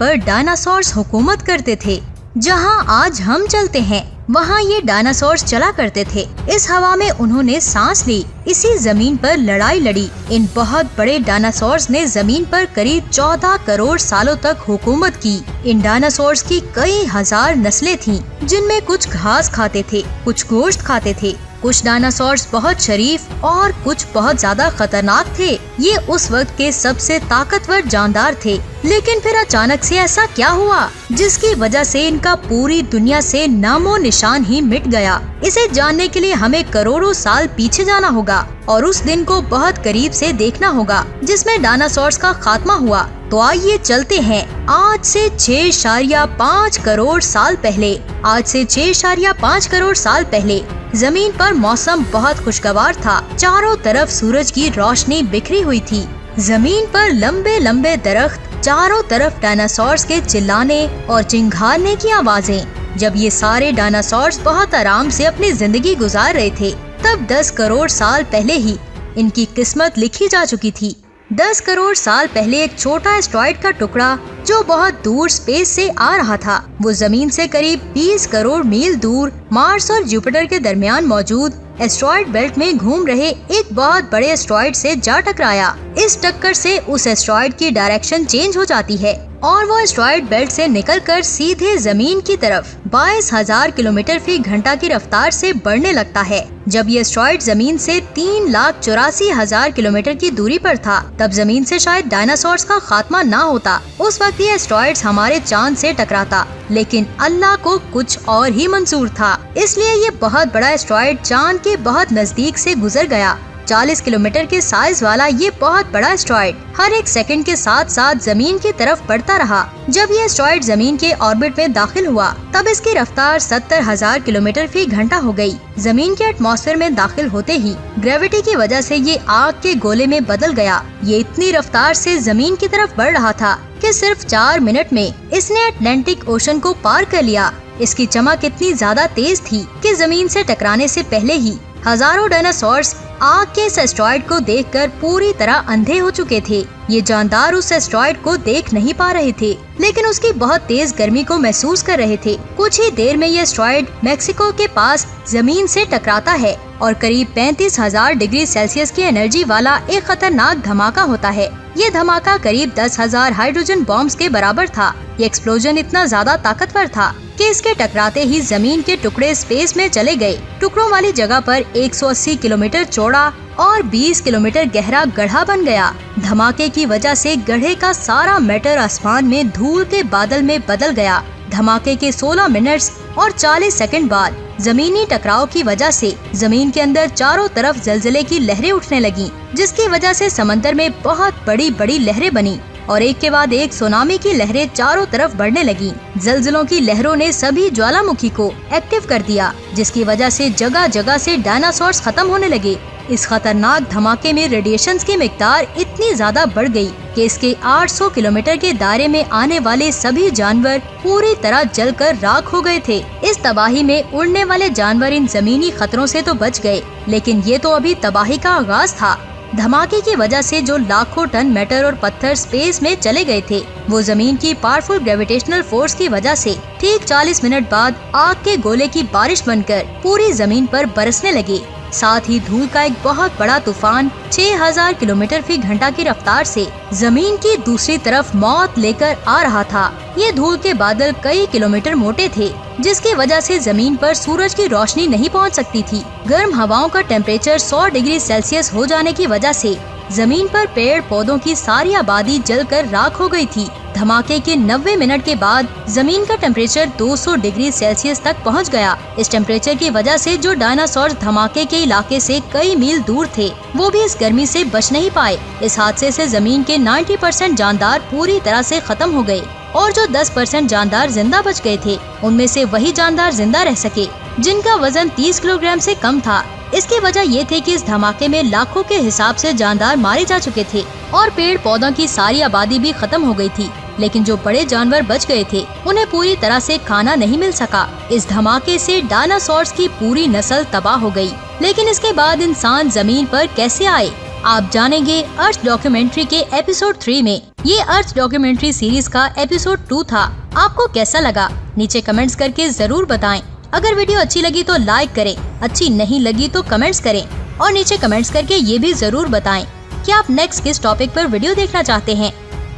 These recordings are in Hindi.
पर डायनासोर्स हुकूमत करते थे। जहां आज हम चलते हैं वहां ये डायनासोर्स चला करते थे। इस हवा में उन्होंने सांस ली, इसी जमीन पर लड़ाई लड़ी। इन बहुत बड़े डायनासोर्स ने जमीन पर करीब 14 करोड़ सालों तक हुकूमत की। इन डायनासोर्स की कई हजार नस्लें थीं, जिनमें कुछ घास खाते थे, कुछ गोश्त खाते थे। कुछ डायनासोर्स बहुत शरीफ और कुछ बहुत ज्यादा खतरनाक थे। ये उस वक्त के सबसे ताकतवर जानदार थे। लेकिन फिर अचानक से ऐसा क्या हुआ जिसकी वजह से इनका पूरी दुनिया से नामो निशान ही मिट गया? इसे जानने के लिए हमें करोड़ों साल पीछे जाना होगा और उस दिन को बहुत करीब से देखना होगा जिसमें डायनासोर्स का खात्मा हुआ। तो आइए चलते हैं आज से 6.5 करोड़ साल पहले। आज से 6.5 करोड़ साल पहले जमीन पर मौसम बहुत खुशगवार था। चारों तरफ सूरज की रोशनी बिखरी हुई थी। जमीन पर लंबे लंबे दरख्त, चारों तरफ डायनासोर्स के चिल्लाने और चिंघाड़ने की आवाजें। जब ये सारे डायनासोर्स बहुत आराम से अपनी जिंदगी गुजार रहे थे, तब 10 करोड़ साल पहले ही इनकी किस्मत लिखी जा चुकी थी। 10 करोड़ साल पहले एक छोटा एस्ट्रॉइड का टुकड़ा जो बहुत दूर स्पेस से आ रहा था, वो जमीन से करीब 20 करोड़ मील दूर मार्स और जुपिटर के दरमियान मौजूद एस्ट्रॉइड बेल्ट में घूम रहे एक बहुत बड़े एस्ट्रॉइड से जा टकराया। इस टक्कर से उस एस्ट्रॉइड की डायरेक्शन चेंज हो जाती है और वो एस्ट्रॉइड बेल्ट से निकलकर सीधे जमीन की तरफ 22,000 किलोमीटर फी घंटा की रफ्तार से बढ़ने लगता है। जब ये एस्ट्रॉइड जमीन से 3,84,000 किलोमीटर की दूरी पर था, तब जमीन से शायद डायनासोर्स का खात्मा ना होता। उस वक्त ये एस्ट्रॉइड्स हमारे चांद से टकराता, लेकिन अल्लाह को कुछ और ही मंजूर था। इसलिए ये बहुत बड़ा एस्ट्रॉइड चांद के बहुत नजदीक से गुजर गया। 40 किलोमीटर के साइज वाला ये बहुत बड़ा एस्ट्रॉइड हर एक सेकंड के साथ साथ जमीन की तरफ बढ़ता रहा। जब ये एस्ट्रॉइड जमीन के ऑर्बिट में दाखिल हुआ, तब इसकी रफ्तार 70,000 किलोमीटर फी घंटा हो गई। जमीन के एटमॉस्फेयर में दाखिल होते ही ग्रेविटी की वजह से ये आग के गोले में बदल गया। ये इतनी रफ्तार से जमीन की तरफ बढ़ रहा था कि सिर्फ 4 मिनट में इसने अटलांटिक ओशन को पार कर लिया। इसकी चमक इतनी ज्यादा तेज थी कि जमीन से टकराने से पहले ही हजारों डायनासोर्स आग के इस एस्ट्रॉइड को देखकर पूरी तरह अंधे हो चुके थे। ये जानदार उस एस्ट्रॉइड को देख नहीं पा रहे थे, लेकिन उसकी बहुत तेज गर्मी को महसूस कर रहे थे। कुछ ही देर में ये एस्ट्रॉइड मेक्सिको के पास जमीन से टकराता है और करीब 35,000 डिग्री सेल्सियस की एनर्जी वाला एक खतरनाक धमाका होता है। ये धमाका करीब 10,000 हाइड्रोजन बॉम्ब्स के बराबर था। ये एक्सप्लोजन इतना ज्यादा ताकतवर था कि इसके टकराते ही जमीन के टुकड़े स्पेस में चले गए। टुकड़ों वाली जगह पर 180 किलोमीटर चौड़ा और 20 किलोमीटर गहरा गड्ढा बन गया। धमाके की वजह से गड्ढे का सारा मैटर आसमान में धूल के बादल में बदल गया। धमाके के 16 मिनट्स और 40 सेकंड बाद जमीनी टकराव की वजह से जमीन के अंदर चारों तरफ जलजले की लहरें उठने लगी, जिसकी वजह से समंदर में बहुत बड़ी बड़ी लहरें बनी और एक के बाद एक सुनामी की लहरें चारों तरफ बढ़ने लगी। जलजलों की लहरों ने सभी ज्वालामुखी को एक्टिव कर दिया, जिसकी वजह से जगह जगह से डायनासोर्स खत्म होने लगे। इस खतरनाक धमाके में रेडिएशंस की मिकदार इतनी ज्यादा बढ़ गई कि इसके 800 किलोमीटर के दायरे में आने वाले सभी जानवर पूरी तरह जलकर राख हो गए थे। इस तबाही में उड़ने वाले जानवर इन जमीनी खतरों से तो बच गए, लेकिन ये तो अभी तबाही का आगाज था। धमाके की वजह से जो लाखों टन मेटल और पत्थर स्पेस में चले गए थे, वो जमीन की पावरफुल ग्रेविटेशनल फोर्स की वजह से ठीक 40 मिनट बाद आग के गोले की बारिश बनकर पूरी जमीन पर बरसने लगे। साथ ही धूल का एक बहुत बड़ा तूफान 6,000 किलोमीटर फी घंटा की रफ्तार से जमीन की दूसरी तरफ मौत लेकर आ रहा था। ये धूल के बादल कई किलोमीटर मोटे थे, जिसकी वजह से जमीन पर सूरज की रोशनी नहीं पहुंच सकती थी। गर्म हवाओं का टेम्परेचर 100 डिग्री सेल्सियस हो जाने की वजह से जमीन पर पेड़ पौधों की सारी आबादी जलकर राख हो गई थी। धमाके के 90 मिनट के बाद जमीन का टेम्परेचर 200 डिग्री सेल्सियस तक पहुंच गया। इस टेम्परेचर की वजह से जो डायनासोर धमाके के इलाके से कई मील दूर थे, वो भी इस गर्मी से बच नहीं पाए। इस हादसे से जमीन के 90% जानदार पूरी तरह से खत्म हो गए और जो 10% जानदार जिंदा बच गए थे, उनमें से वही जानदार जिंदा रह सके जिनका वजन 30 किलोग्राम से कम था। इसकी वजह ये थी कि इस धमाके में लाखों के हिसाब से जानदार मारे जा चुके थे और पेड़ पौधों की सारी आबादी भी खत्म हो गई थी, लेकिन जो बड़े जानवर बच गए थे उन्हें पूरी तरह से खाना नहीं मिल सका। इस धमाके से डायनासोर्स की पूरी नस्ल तबाह हो गई। लेकिन इसके बाद इंसान जमीन पर कैसे आए, आप जानेंगे अर्थ डॉक्यूमेंट्री के एपिसोड 3 में। ये अर्थ डॉक्यूमेंट्री सीरीज का एपिसोड 2 था। आपको कैसा लगा नीचे कमेंट्स करके जरूर बताएं। अगर वीडियो अच्छी लगी तो लाइक करें, अच्छी नहीं लगी तो कमेंट्स करें और नीचे कमेंट्स करके ये भी जरूर बताएं कि आप नेक्स्ट किस टॉपिक पर वीडियो देखना चाहते हैं।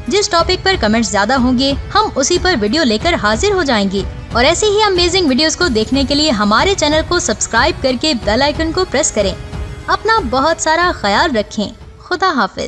जिस टॉपिक पर कमेंट्स ज्यादा होंगे हम उसी पर वीडियो लेकर हाजिर हो जाएंगे। और ऐसे ही अमेजिंग वीडियोस को देखने के लिए हमारे चैनल को सब्सक्राइब करके बेल आइकन को प्रेस करें। अपना बहुत सारा ख्याल रखें। खुदा हाफिज।